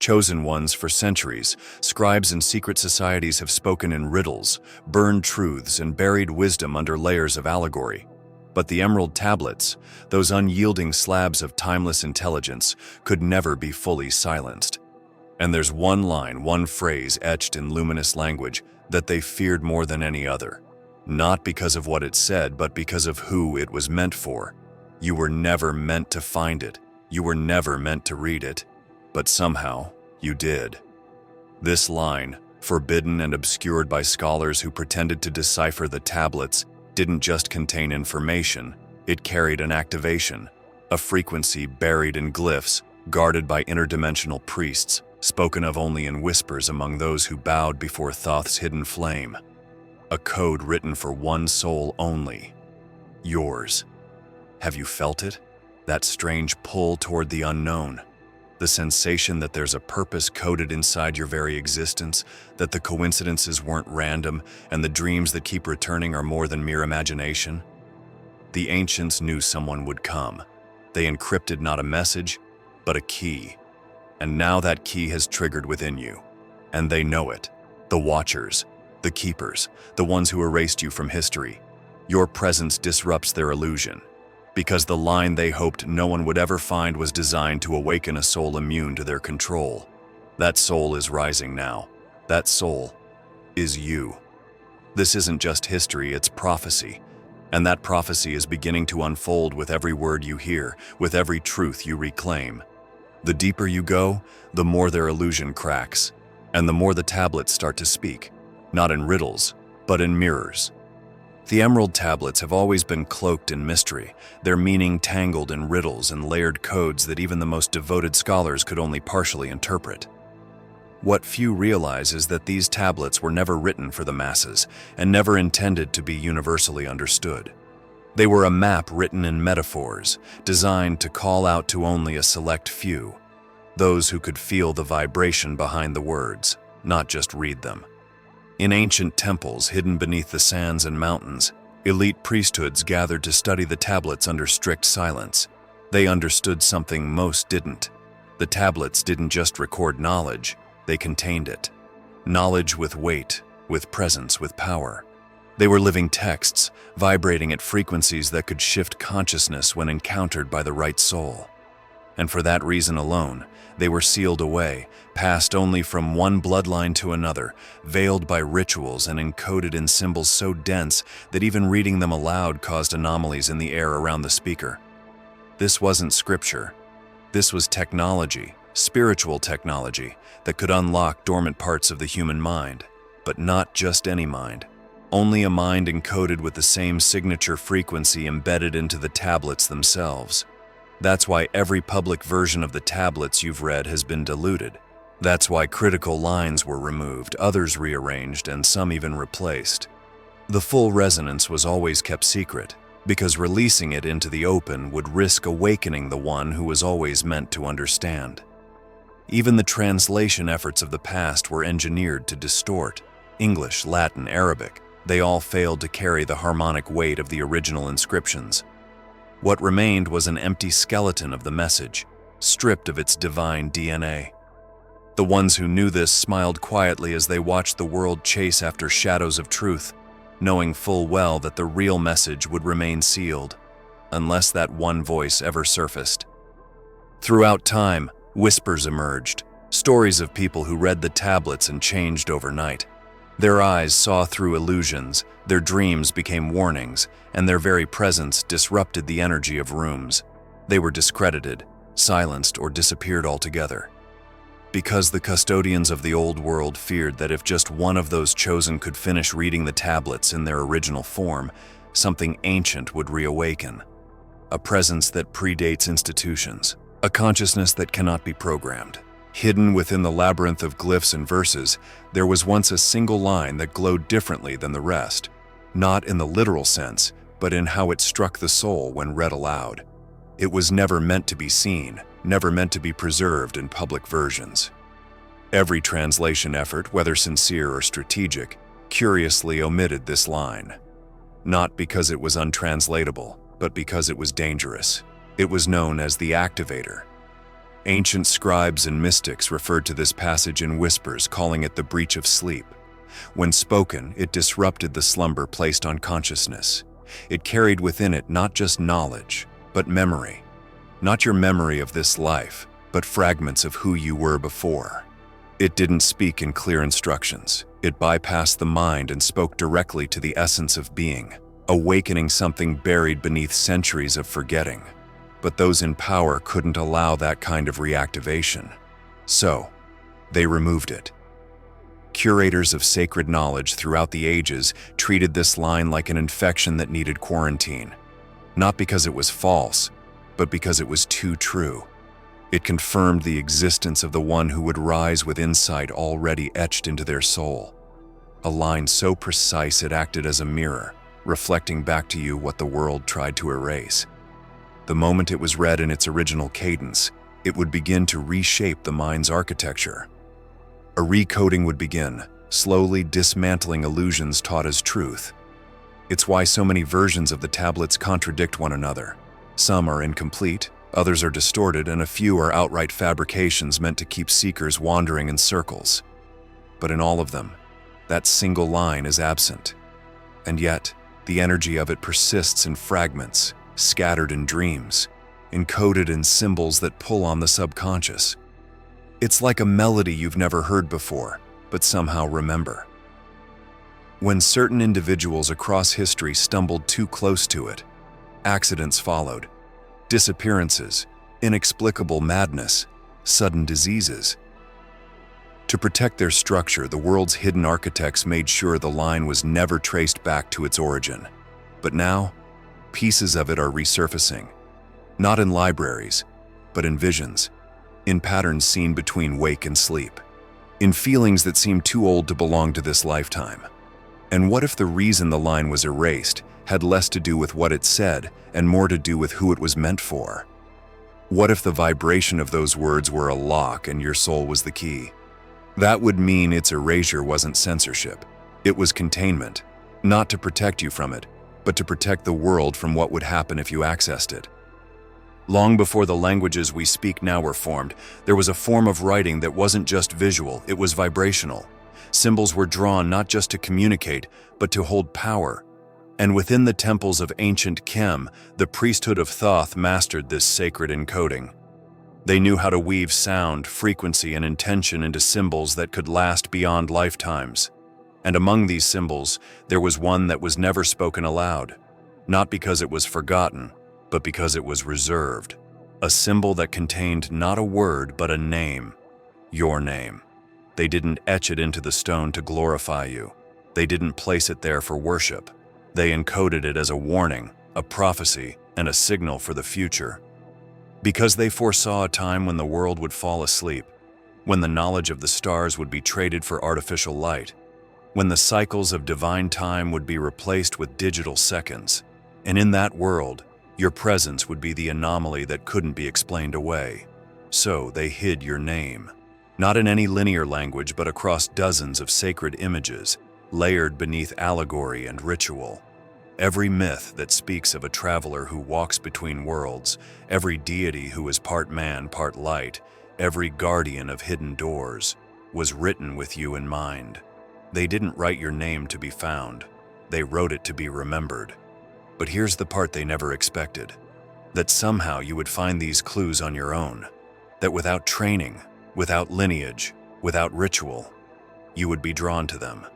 chosen ones for centuries, scribes and secret societies have spoken in riddles, burned truths, and buried wisdom under layers of allegory. But the emerald tablets, those unyielding slabs of timeless intelligence, could never be fully silenced. And there's one line, one phrase etched in luminous language that they feared more than any other. Not because of what it said, but because of who it was meant for. You were never meant to find it. You were never meant to read it. But somehow, you did. This line, forbidden and obscured by scholars who pretended to decipher the tablets, didn't just contain information, it carried an activation, a frequency buried in glyphs, guarded by interdimensional priests, spoken of only in whispers among those who bowed before Thoth's hidden flame. A code written for one soul only. Yours. Have you felt it? That strange pull toward the unknown. The sensation that there's a purpose coded inside your very existence, that the coincidences weren't random, and the dreams that keep returning are more than mere imagination. The ancients knew someone would come. They encrypted not a message, but a key. And now that key has triggered within you. And they know it. The Watchers, the Keepers, the ones who erased you from history. Your presence disrupts their illusion. Because the line they hoped no one would ever find was designed to awaken a soul immune to their control. That soul is rising now. That soul is you. This isn't just history, it's prophecy. And that prophecy is beginning to unfold with every word you hear, with every truth you reclaim. The deeper you go, the more their illusion cracks, and the more the tablets start to speak, not in riddles, but in mirrors. The emerald tablets have always been cloaked in mystery, their meaning tangled in riddles and layered codes that even the most devoted scholars could only partially interpret. What few realize is that these tablets were never written for the masses and never intended to be universally understood. They were a map written in metaphors, designed to call out to only a select few, those who could feel the vibration behind the words, not just read them. In ancient temples hidden beneath the sands and mountains, elite priesthoods gathered to study the tablets under strict silence. They understood something most didn't. The tablets didn't just record knowledge, they contained it. Knowledge with weight, with presence, with power. They were living texts, vibrating at frequencies that could shift consciousness when encountered by the right soul. And for that reason alone, they were sealed away, passed only from one bloodline to another, veiled by rituals and encoded in symbols so dense that even reading them aloud caused anomalies in the air around the speaker. This wasn't scripture. This was technology, spiritual technology, that could unlock dormant parts of the human mind. But not just any mind. Only a mind encoded with the same signature frequency embedded into the tablets themselves. That's why every public version of the tablets you've read has been diluted. That's why critical lines were removed, others rearranged, and some even replaced. The full resonance was always kept secret, because releasing it into the open would risk awakening the one who was always meant to understand. Even the translation efforts of the past were engineered to distort. English, Latin, Arabic, they all failed to carry the harmonic weight of the original inscriptions. What remained was an empty skeleton of the message, stripped of its divine DNA. The ones who knew this smiled quietly as they watched the world chase after shadows of truth, knowing full well that the real message would remain sealed, unless that one voice ever surfaced. Throughout time, whispers emerged, stories of people who read the tablets and changed overnight. Their eyes saw through illusions, their dreams became warnings, and their very presence disrupted the energy of rooms. They were discredited, silenced, or disappeared altogether. Because the custodians of the old world feared that if just one of those chosen could finish reading the tablets in their original form, something ancient would reawaken. A presence that predates institutions, a consciousness that cannot be programmed. Hidden within the labyrinth of glyphs and verses, there was once a single line that glowed differently than the rest, not in the literal sense, but in how it struck the soul when read aloud. It was never meant to be seen, never meant to be preserved in public versions. Every translation effort, whether sincere or strategic, curiously omitted this line. Not because it was untranslatable, but because it was dangerous. It was known as the activator. Ancient scribes and mystics referred to this passage in whispers, calling it the breach of sleep. When spoken, it disrupted the slumber placed on consciousness. It carried within it not just knowledge, but memory. Not your memory of this life, but fragments of who you were before. It didn't speak in clear instructions. It bypassed the mind and spoke directly to the essence of being, awakening something buried beneath centuries of forgetting. But those in power couldn't allow that kind of reactivation. So, they removed it. Curators of sacred knowledge throughout the ages treated this line like an infection that needed quarantine. Not because it was false, but because it was too true. It confirmed the existence of the one who would rise with insight already etched into their soul. A line so precise it acted as a mirror, reflecting back to you what the world tried to erase. The moment it was read in its original cadence, it would begin to reshape the mind's architecture. A recoding would begin, slowly dismantling illusions taught as truth. It's why so many versions of the tablets contradict one another. Some are incomplete, others are distorted, and a few are outright fabrications meant to keep seekers wandering in circles. But in all of them, that single line is absent. And yet, the energy of it persists in fragments, scattered in dreams, encoded in symbols that pull on the subconscious. It's like a melody you've never heard before, but somehow remember. When certain individuals across history stumbled too close to it, accidents followed. Disappearances, inexplicable madness, sudden diseases. To protect their structure, the world's hidden architects made sure the line was never traced back to its origin. But now, pieces of it are resurfacing. Not in libraries, but in visions. In patterns seen between wake and sleep. In feelings that seem too old to belong to this lifetime. And what if the reason the line was erased had less to do with what it said and more to do with who it was meant for? What if the vibration of those words were a lock and your soul was the key? That would mean its erasure wasn't censorship. It was containment, not to protect you from it, but to protect the world from what would happen if you accessed it. Long before the languages we speak now were formed, there was a form of writing that wasn't just visual, it was vibrational. Symbols were drawn not just to communicate, but to hold power. And within the temples of ancient Chem, the priesthood of Thoth mastered this sacred encoding. They knew how to weave sound, frequency, and intention into symbols that could last beyond lifetimes. And among these symbols, there was one that was never spoken aloud, not because it was forgotten, but because it was reserved. A symbol that contained not a word, but a name. Your name. They didn't etch it into the stone to glorify you. They didn't place it there for worship. They encoded it as a warning, a prophecy, and a signal for the future. Because they foresaw a time when the world would fall asleep, when the knowledge of the stars would be traded for artificial light, when the cycles of divine time would be replaced with digital seconds. And in that world, your presence would be the anomaly that couldn't be explained away. So they hid your name. Not in any linear language, but across dozens of sacred images, layered beneath allegory and ritual. Every myth that speaks of a traveler who walks between worlds, every deity who is part man, part light, every guardian of hidden doors, was written with you in mind. They didn't write your name to be found. They wrote it to be remembered. But here's the part they never expected. That somehow you would find these clues on your own. That without training, without lineage, without ritual, you would be drawn to them.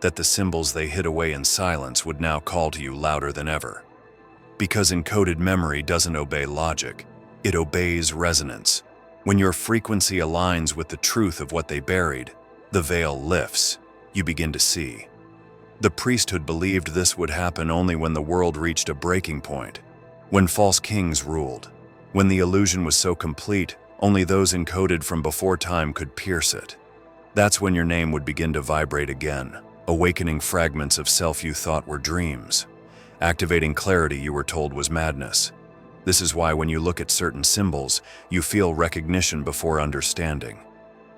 That the symbols they hid away in silence would now call to you louder than ever. Because encoded memory doesn't obey logic, it obeys resonance. When your frequency aligns with the truth of what they buried, the veil lifts, you begin to see. The priesthood believed this would happen only when the world reached a breaking point, when false kings ruled, when the illusion was so complete, only those encoded from before time could pierce it. That's when your name would begin to vibrate again, awakening fragments of self you thought were dreams, activating clarity you were told was madness. This is why when you look at certain symbols, you feel recognition before understanding.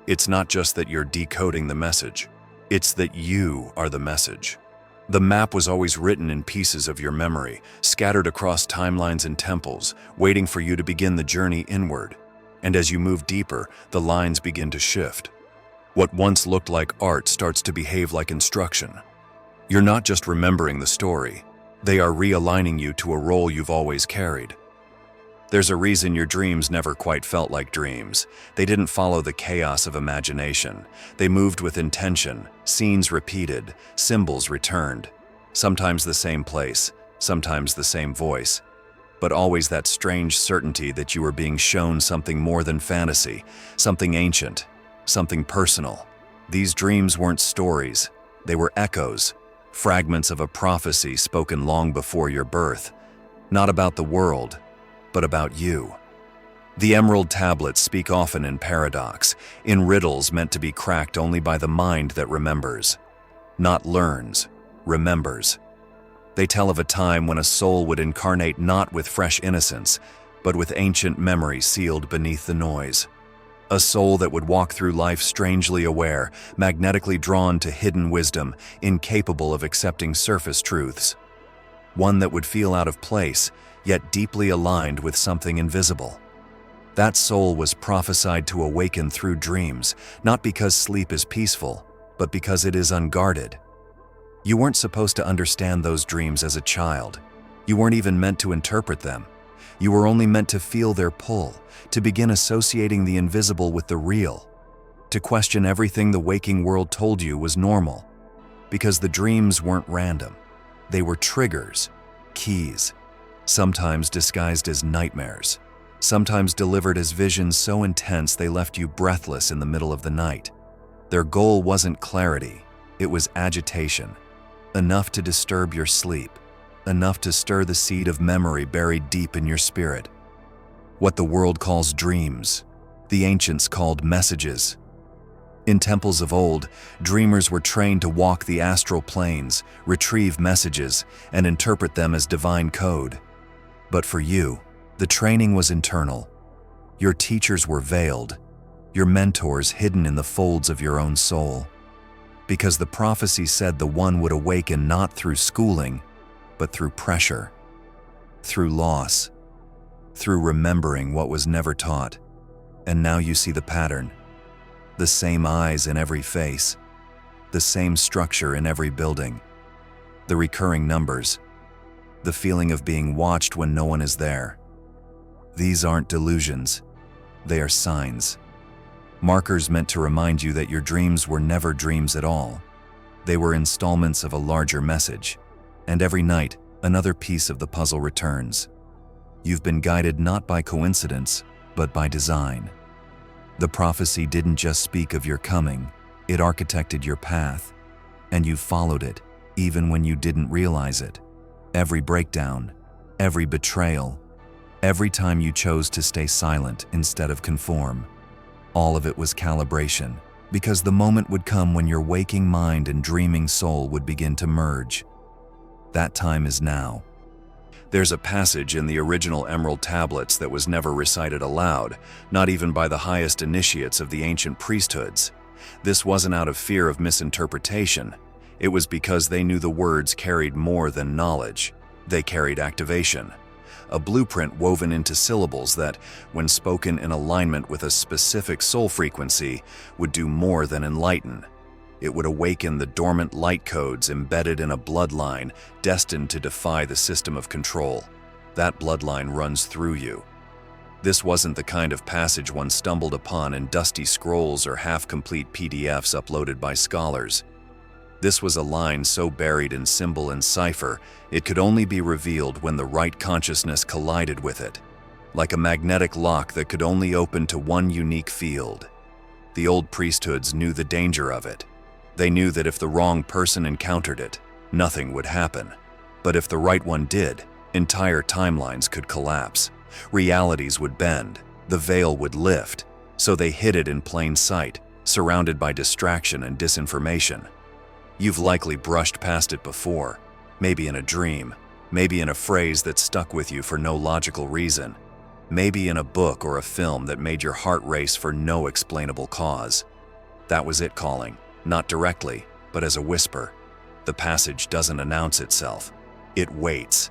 It's not just that you're decoding the message, it's that you are the message. The map was always written in pieces of your memory, scattered across timelines and temples, waiting for you to begin the journey inward. And as you move deeper, the lines begin to shift. What once looked like art starts to behave like instruction. You're not just remembering the story. They are realigning you to a role you've always carried. There's a reason your dreams never quite felt like dreams. They didn't follow the chaos of imagination. They moved with intention, scenes repeated, symbols returned. Sometimes the same place, sometimes the same voice, but always that strange certainty that you were being shown something more than fantasy, something ancient, something personal. These dreams weren't stories, they were echoes, fragments of a prophecy spoken long before your birth, not about the world, but about you. The emerald tablets speak often in paradox, in riddles meant to be cracked only by the mind that remembers. Not learns, remembers. They tell of a time when a soul would incarnate not with fresh innocence, but with ancient memory sealed beneath the noise. A soul that would walk through life strangely aware, magnetically drawn to hidden wisdom, incapable of accepting surface truths. One that would feel out of place, yet deeply aligned with something invisible. That soul was prophesied to awaken through dreams, not because sleep is peaceful, but because it is unguarded. You weren't supposed to understand those dreams as a child. You weren't even meant to interpret them. You were only meant to feel their pull, to begin associating the invisible with the real, to question everything the waking world told you was normal. Because the dreams weren't random. They were triggers, keys, sometimes disguised as nightmares, sometimes delivered as visions so intense they left you breathless in the middle of the night. Their goal wasn't clarity, it was agitation, enough to disturb your sleep, enough to stir the seed of memory buried deep in your spirit. What the world calls dreams, the ancients called messages. In temples of old, dreamers were trained to walk the astral planes, retrieve messages, and interpret them as divine code. But for you, the training was internal. Your teachers were veiled, your mentors hidden in the folds of your own soul. Because the prophecy said the one would awaken not through schooling, but through pressure, through loss, through remembering what was never taught. And now you see the pattern. The same eyes in every face, the same structure in every building, the recurring numbers, the feeling of being watched when no one is there. These aren't delusions, they are signs. Markers meant to remind you that your dreams were never dreams at all. They were installments of a larger message, and every night, another piece of the puzzle returns. You've been guided not by coincidence, but by design. The prophecy didn't just speak of your coming, it architected your path, and you followed it, even when you didn't realize it. Every breakdown, every betrayal, every time you chose to stay silent instead of conform. All of it was calibration, because the moment would come when your waking mind and dreaming soul would begin to merge. That time is now. There's a passage in the original emerald tablets that was never recited aloud, not even by the highest initiates of the ancient priesthoods. This wasn't out of fear of misinterpretation. It was because they knew the words carried more than knowledge. They carried activation. A blueprint woven into syllables that, when spoken in alignment with a specific soul frequency, would do more than enlighten. It would awaken the dormant light codes embedded in a bloodline destined to defy the system of control. That bloodline runs through you. This wasn't the kind of passage one stumbled upon in dusty scrolls or half-complete PDFs uploaded by scholars. This was a line so buried in symbol and cipher, it could only be revealed when the right consciousness collided with it, like a magnetic lock that could only open to one unique field. The old priesthoods knew the danger of it. They knew that if the wrong person encountered it, nothing would happen. But if the right one did, entire timelines could collapse. Realities would bend, the veil would lift, so they hid it in plain sight, surrounded by distraction and disinformation. You've likely brushed past it before, maybe in a dream, maybe in a phrase that stuck with you for no logical reason, maybe in a book or a film that made your heart race for no explainable cause. That was it calling, not directly, but as a whisper. The passage doesn't announce itself. It waits.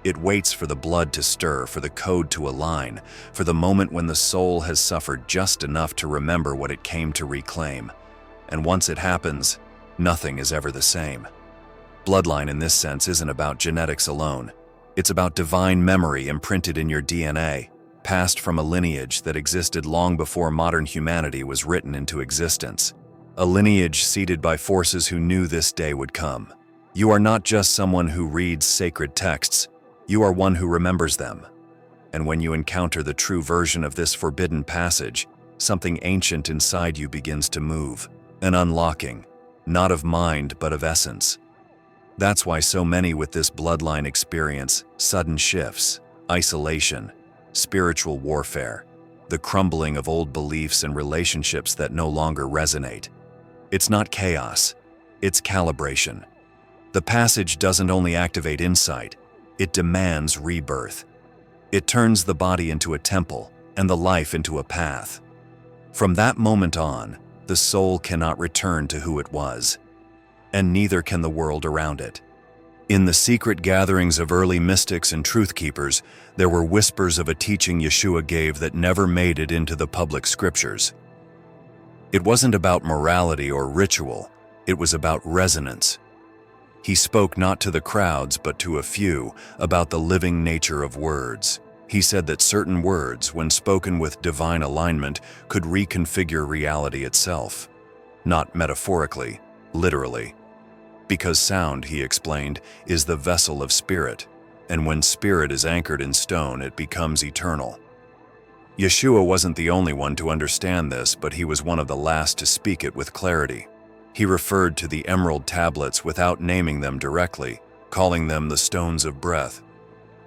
It waits for the blood to stir, for the code to align, for the moment when the soul has suffered just enough to remember what it came to reclaim. And once it happens, nothing is ever the same. Bloodline in this sense isn't about genetics alone. It's about divine memory imprinted in your DNA, passed from a lineage that existed long before modern humanity was written into existence. A lineage seeded by forces who knew this day would come. You are not just someone who reads sacred texts, you are one who remembers them. And when you encounter the true version of this forbidden passage, something ancient inside you begins to move, an unlocking, not of mind but of essence. That's why so many with this bloodline experience sudden shifts, isolation, spiritual warfare, the crumbling of old beliefs and relationships that no longer resonate. It's not chaos, it's calibration. The passage doesn't only activate insight, it demands rebirth. It turns the body into a temple and the life into a path. From that moment on, the soul cannot return to who it was, and neither can the world around it. In the secret gatherings of early mystics and truth keepers, there were whispers of a teaching Yeshua gave that never made it into the public scriptures. It wasn't about morality or ritual, it was about resonance. He spoke not to the crowds but to a few about the living nature of words. He said that certain words, when spoken with divine alignment, could reconfigure reality itself. Not metaphorically, literally. Because sound, he explained, is the vessel of spirit, and when spirit is anchored in stone, it becomes eternal. Yeshua wasn't the only one to understand this, but he was one of the last to speak it with clarity. He referred to the emerald tablets without naming them directly, calling them the stones of breath.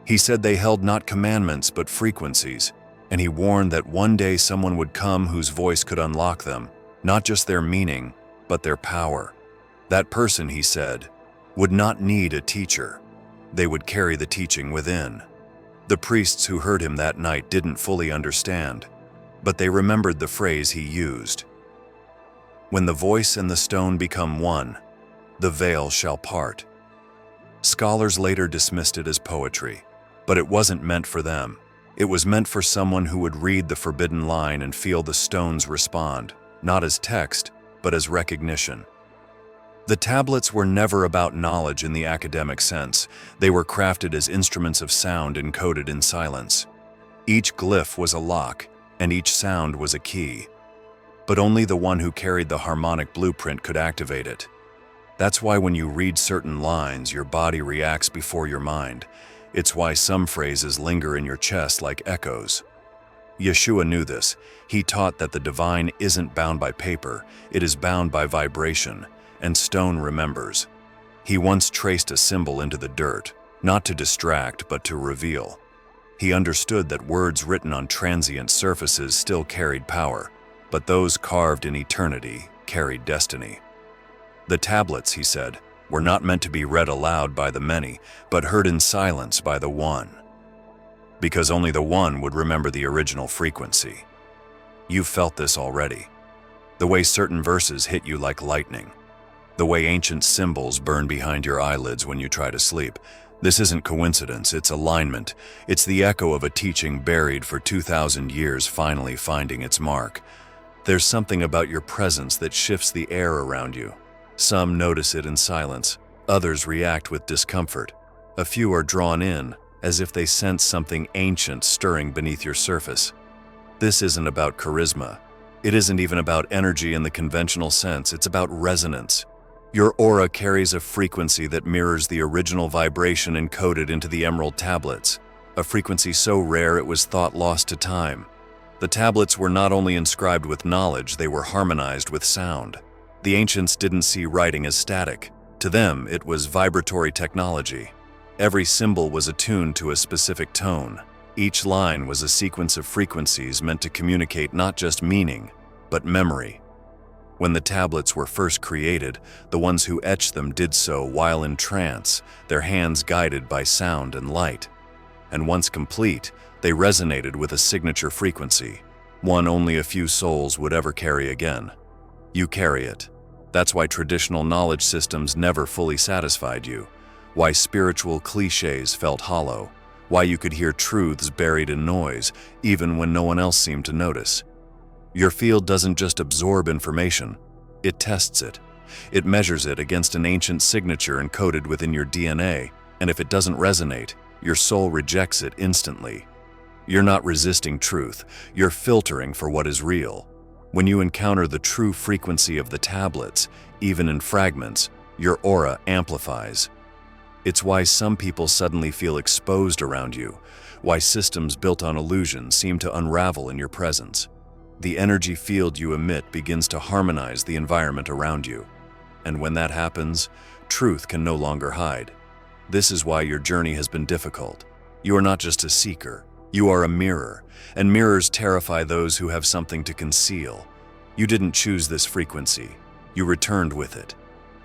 He said they held not commandments but frequencies, and he warned that one day someone would come whose voice could unlock them, not just their meaning, but their power. That person, he said, would not need a teacher. They would carry the teaching within. The priests who heard him that night didn't fully understand, but they remembered the phrase he used. When the voice and the stone become one, the veil shall part. Scholars later dismissed it as poetry, but it wasn't meant for them. It was meant for someone who would read the forbidden line and feel the stones respond, not as text, but as recognition. The tablets were never about knowledge in the academic sense. They were crafted as instruments of sound encoded in silence. Each glyph was a lock, and each sound was a key. But only the one who carried the harmonic blueprint could activate it. That's why when you read certain lines, your body reacts before your mind. It's why some phrases linger in your chest like echoes. Yeshua knew this. He taught that the divine isn't bound by paper, it is bound by vibration, and stone remembers. He once traced a symbol into the dirt, not to distract but to reveal. He understood that words written on transient surfaces still carried power, but those carved in eternity carried destiny. The tablets, he said, were not meant to be read aloud by the many, but heard in silence by the one. Because only the one would remember the original frequency. You've felt this already. The way certain verses hit you like lightning. The way ancient symbols burn behind your eyelids when you try to sleep. This isn't coincidence, it's alignment. It's the echo of a teaching buried for 2,000 years finally finding its mark. There's something about your presence that shifts the air around you. Some notice it in silence, others react with discomfort. A few are drawn in, as if they sense something ancient stirring beneath your surface. This isn't about charisma. It isn't even about energy in the conventional sense, it's about resonance. Your aura carries a frequency that mirrors the original vibration encoded into the emerald tablets, a frequency so rare it was thought lost to time. The tablets were not only inscribed with knowledge, they were harmonized with sound. The ancients didn't see writing as static. To them, it was vibratory technology. Every symbol was attuned to a specific tone. Each line was a sequence of frequencies meant to communicate not just meaning, but memory. When the tablets were first created, the ones who etched them did so while in trance, their hands guided by sound and light. And once complete, they resonated with a signature frequency, one only a few souls would ever carry again. You carry it. That's why traditional knowledge systems never fully satisfied you. why spiritual cliches felt hollow, why you could hear truths buried in noise even when no one else seemed to notice. Your field doesn't just absorb information, it tests it. It measures it against an ancient signature encoded within your DNA, and if it doesn't resonate, your soul rejects it instantly. You're not resisting truth, you're filtering for what is real. When you encounter the true frequency of the tablets, even in fragments, your aura amplifies. It's why some people suddenly feel exposed around you, why systems built on illusion seem to unravel in your presence. The energy field you emit begins to harmonize the environment around you. And when that happens, truth can no longer hide. This is why your journey has been difficult. You are not just a seeker, you are a mirror, and mirrors terrify those who have something to conceal. You didn't choose this frequency, you returned with it.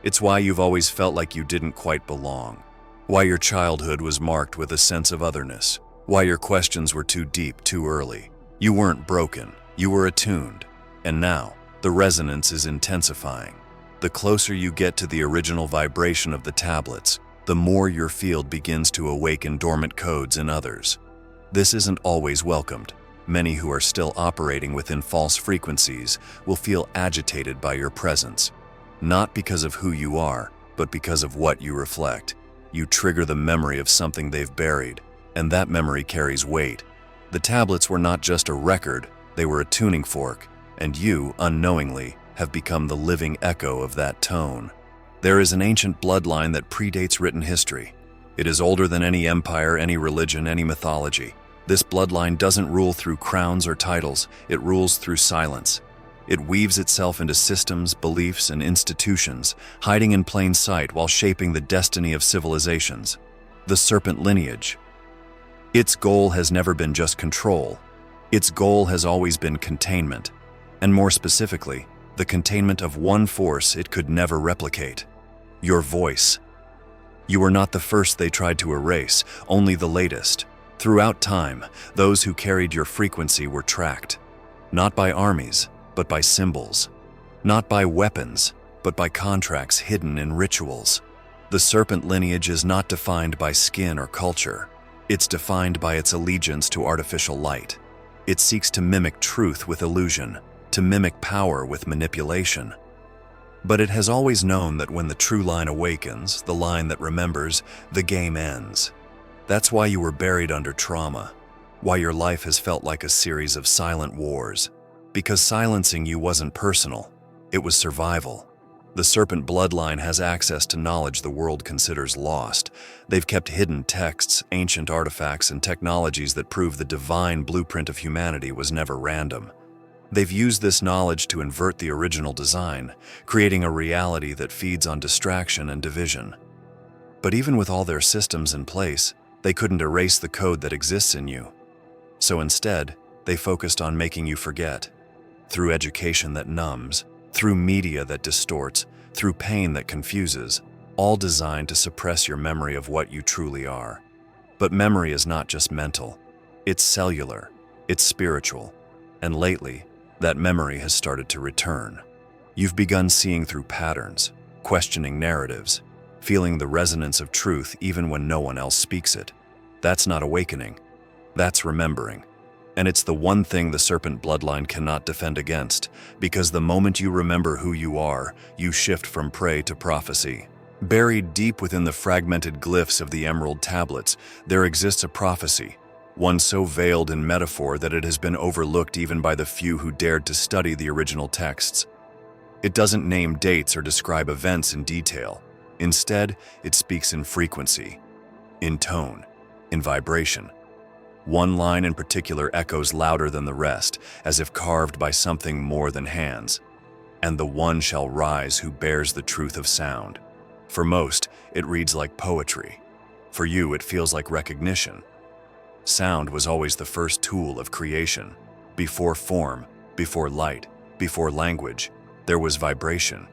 It's why you've always felt like you didn't quite belong, why your childhood was marked with a sense of otherness, why your questions were too deep too early. You weren't broken, you were attuned, and now the resonance is intensifying. The closer you get to the original vibration of the tablets, the more your field begins to awaken dormant codes in others. This isn't always welcomed. Many who are still operating within false frequencies will feel agitated by your presence, not because of who you are, but because of what you reflect. You trigger the memory of something they've buried, and that memory carries weight. The tablets were not just a record, they were a tuning fork, and you, unknowingly, have become the living echo of that tone. There is an ancient bloodline that predates written history. It is older than any empire, any religion, any mythology. This bloodline doesn't rule through crowns or titles, it rules through silence. It weaves itself into systems, beliefs, and institutions, hiding in plain sight while shaping the destiny of civilizations. The serpent lineage. Its goal has never been just control. Its goal has always been containment, and more specifically, the containment of one force it could never replicate: your voice. You were not the first they tried to erase, only the latest. Throughout time, those who carried your frequency were tracked, not by armies, but by symbols, not by weapons, but by contracts hidden in rituals. The serpent lineage is not defined by skin or culture. It's defined by its allegiance to artificial light. It seeks to mimic truth with illusion, to mimic power with manipulation. But it has always known that when the true line awakens, the line that remembers, the game ends. That's why you were buried under trauma, why your life has felt like a series of silent wars. Because silencing you wasn't personal, it was survival. The serpent bloodline has access to knowledge the world considers lost. They've kept hidden texts, ancient artifacts, and technologies that prove the divine blueprint of humanity was never random. They've used this knowledge to invert the original design, creating a reality that feeds on distraction and division. But even with all their systems in place, they couldn't erase the code that exists in you. So instead, they focused on making you forget. Through education that numbs, through media that distorts, through pain that confuses, all designed to suppress your memory of what you truly are. But memory is not just mental. It's cellular, it's spiritual, and lately, that memory has started to return. You've begun seeing through patterns, questioning narratives, feeling the resonance of truth even when no one else speaks it. That's not awakening, that's remembering. And it's the one thing the serpent bloodline cannot defend against, because the moment you remember who you are, you shift from prey to prophecy. Buried deep within the fragmented glyphs of the emerald tablets, there exists a prophecy, one so veiled in metaphor that it has been overlooked even by the few who dared to study the original texts. It doesn't name dates or describe events in detail. Instead, it speaks in frequency, in tone, in vibration. One line in particular echoes louder than the rest, as if carved by something more than hands. And the one shall rise who bears the truth of sound. For most, it reads like poetry. For you, it feels like recognition. Sound was always the first tool of creation. Before form, before light, before language, there was vibration.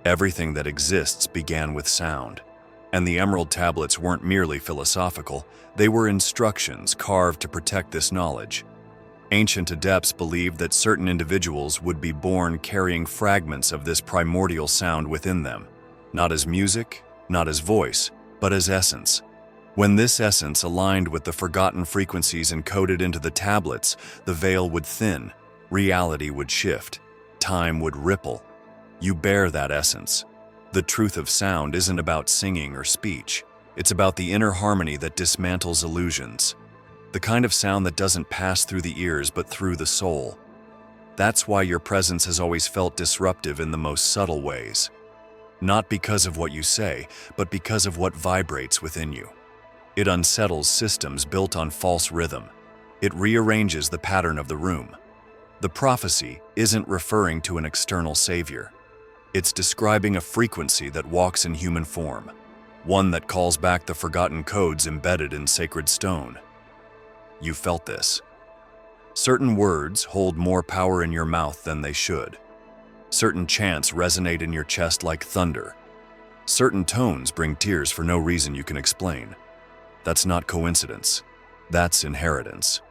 Everything that exists began with sound. And the emerald tablets weren't merely philosophical, they were instructions carved to protect this knowledge. Ancient adepts believed that certain individuals would be born carrying fragments of this primordial sound within them, not as music, not as voice, but as essence. When this essence aligned with the forgotten frequencies encoded into the tablets, the veil would thin, reality would shift, time would ripple. You bear that essence. The truth of sound isn't about singing or speech. It's about the inner harmony that dismantles illusions. The kind of sound that doesn't pass through the ears but through the soul. That's why your presence has always felt disruptive in the most subtle ways. Not because of what you say, but because of what vibrates within you. It unsettles systems built on false rhythm. It rearranges the pattern of the room. The prophecy isn't referring to an external savior. It's describing a frequency that walks in human form, one that calls back the forgotten codes embedded in sacred stone. You felt this. Certain words hold more power in your mouth than they should. Certain chants resonate in your chest like thunder. Certain tones bring tears for no reason you can explain. That's not coincidence. That's inheritance.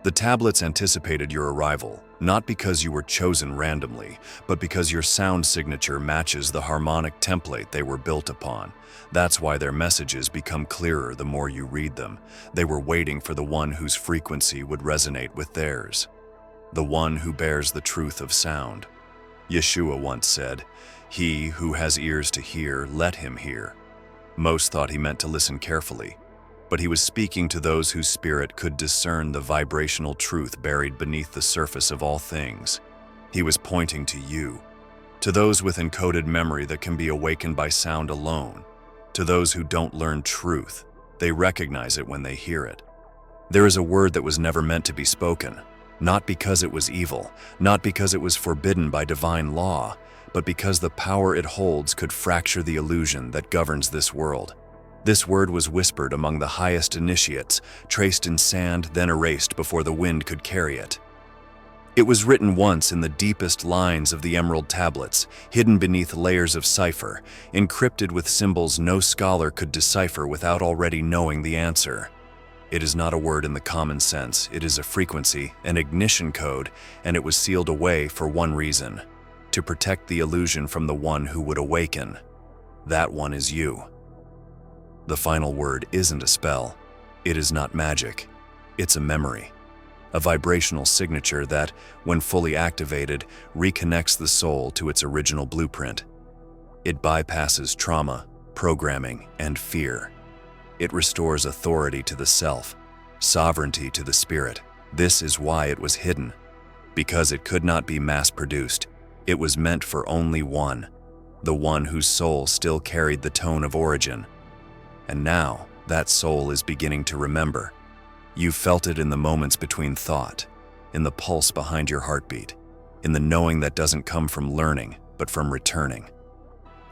The tablets anticipated your arrival, not because you were chosen randomly, but because your sound signature matches the harmonic template they were built upon. That's why their messages become clearer the more you read them. They were waiting for the one whose frequency would resonate with theirs. The one who bears the truth of sound. Yeshua once said, "He who has ears to hear, let him hear." Most thought he meant to listen carefully, but he was speaking to those whose spirit could discern the vibrational truth buried beneath the surface of all things. He was pointing to you, to those with encoded memory that can be awakened by sound alone, to those who don't learn truth. They recognize it when they hear it. There is a word that was never meant to be spoken, not because it was evil, not because it was forbidden by divine law, but because the power it holds could fracture the illusion that governs this world. This word was whispered among the highest initiates, traced in sand, then erased before the wind could carry it. It was written once in the deepest lines of the emerald tablets, hidden beneath layers of cipher, encrypted with symbols no scholar could decipher without already knowing the answer. It is not a word in the common sense, it is a frequency, an ignition code, and it was sealed away for one reason: to protect the illusion from the one who would awaken. That one is you. The final word isn't a spell. It is not magic. It's a memory. A vibrational signature that, when fully activated, reconnects the soul to its original blueprint. It bypasses trauma, programming, and fear. It restores authority to the self, sovereignty to the spirit. This is why it was hidden. Because it could not be mass-produced. It was meant for only one, the one whose soul still carried the tone of origin. And now, that soul is beginning to remember. You felt it in the moments between thought, in the pulse behind your heartbeat, in the knowing that doesn't come from learning, but from returning.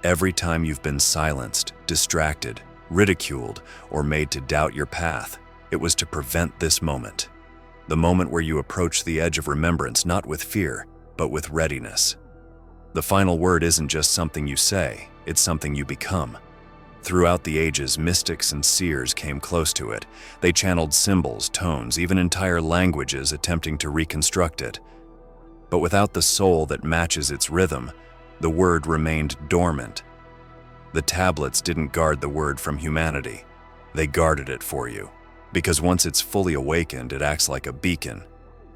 Every time you've been silenced, distracted, ridiculed, or made to doubt your path, it was to prevent this moment. The moment where you approach the edge of remembrance not with fear, but with readiness. The final word isn't just something you say, it's something you become. Throughout the ages, mystics and seers came close to it. They channeled symbols, tones, even entire languages attempting to reconstruct it. But without the soul that matches its rhythm, the word remained dormant. The tablets didn't guard the word from humanity. They guarded it for you. Because once it's fully awakened, it acts like a beacon.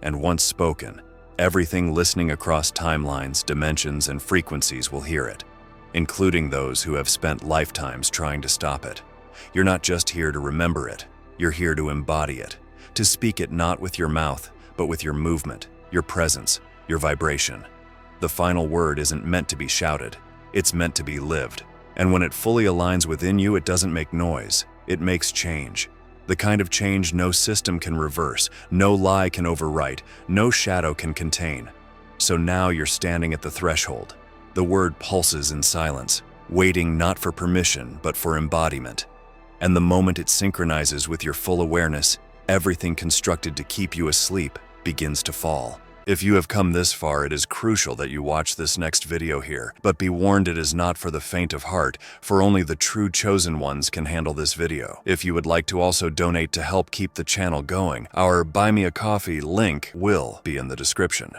And once spoken, everything listening across timelines, dimensions, and frequencies will hear it, including those who have spent lifetimes trying to stop it. You're not just here to remember it, you're here to embody it, to speak it not with your mouth, but with your movement, your presence, your vibration. The final word isn't meant to be shouted, it's meant to be lived. And when it fully aligns within you, it doesn't make noise, it makes change. The kind of change no system can reverse, no lie can overwrite, no shadow can contain. So now you're standing at the threshold. The word pulses in silence, waiting not for permission, but for embodiment. And the moment it synchronizes with your full awareness, everything constructed to keep you asleep begins to fall. If you have come this far, it is crucial that you watch this next video here. But be warned, it is not for the faint of heart, for only the true chosen ones can handle this video. If you would like to also donate to help keep the channel going, our Buy Me a Coffee link will be in the description.